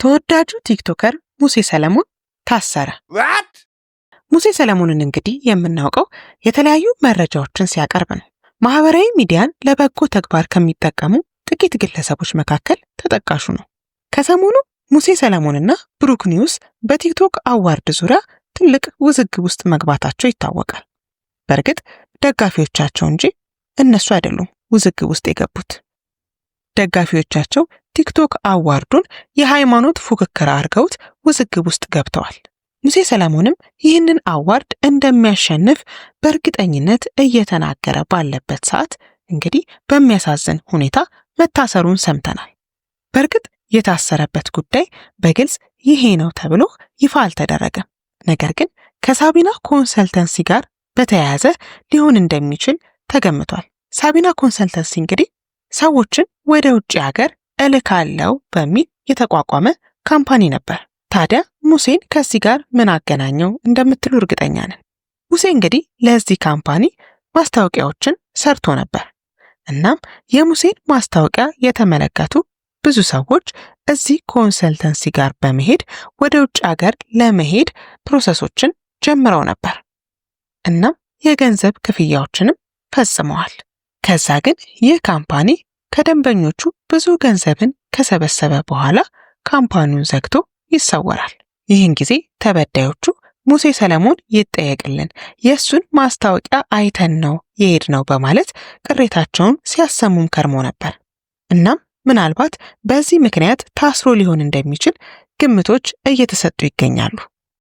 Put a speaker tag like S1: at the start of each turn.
S1: ተወዳጁ ቲክቶከር ሙሴ ሰለሞን ታሰረ። ሙሴ ሰለሞንን እንግዲህ የምናውቀው የተለያዩ መረጃዎችን ሲያቀርብ ነው። ማህበራዊ ሚዲያን ለበጎ ተግባር ከሚጠቀሙ ጥቂት ግለሰቦች መካከል ተጠቃሹ ነው። ከሰሞኑ ሙሴ ሰለሞንና ብሩክ ኒውስ በቲክቶክ አዋርድ ዙሪያ ትልቅ ውዝግብ ውስጥ መግባታቸው ይታወቃል። በእርግጥ ደጋፊዎቻቸው እንጂ እነሱ አይደሉም ውዝግብ ውስጥ የገቡት። ደጋፊዎቻቸው ቲክቶክ አዋርዱን የሃይማኖት ፉክክር አድርገውት ውዝግብ ውስጥ ገብተዋል። ሙሴ ሰለሞንም ይህንን አዋርድ እንደሚያሸንፍ በእርግጠኝነት እየተናገረ ባለበት ሰዓት እንግዲህ በሚያሳዝን ሁኔታ መታሰሩን ሰምተናል። በእርግጥ የታሰረበት ጉዳይ በግልጽ ይሄ ነው ተብሎ ይፋ አልተደረገም። ነገር ግን ከሳቢና ኮንሰልተንሲ ጋር በተያያዘ ሊሆን እንደሚችል ተገምቷል። ሳቢና ኮንሰልተንሲ እንግዲህ ሰዎችን ወደ ውጭ ሀገር እልካለው በሚል የተቋቋመ ካምፓኒ ነበር። ታዲያ ሙሴን ከዚህ ጋር ምን አገናኘው እንደምትሉ እርግጠኛ ነን። ሙሴ እንግዲህ ለዚህ ካምፓኒ ማስታወቂያዎችን ሰርቶ ነበር። እናም የሙሴን ማስታወቂያ የተመለከቱ ብዙ ሰዎች እዚህ ኮንሰልተንሲ ጋር በመሄድ ወደ ውጭ ሀገር ለመሄድ ፕሮሰሶችን ጀምረው ነበር። እናም የገንዘብ ክፍያዎችንም ፈጽመዋል። ከዛ ግን ይህ ካምፓኒ ከደንበኞቹ ብዙ ገንዘብን ከሰበሰበ በኋላ ካምፓኒውን ዘግቶ ይሰወራል። ይህን ጊዜ ተበዳዮቹ ሙሴ ሰለሞን ይጠየቅልን፣ የእሱን ማስታወቂያ አይተን ነው የሄድነው በማለት ቅሬታቸውን ሲያሰሙም ከርሞ ነበር። እናም ምናልባት በዚህ ምክንያት ታስሮ ሊሆን እንደሚችል ግምቶች እየተሰጡ ይገኛሉ።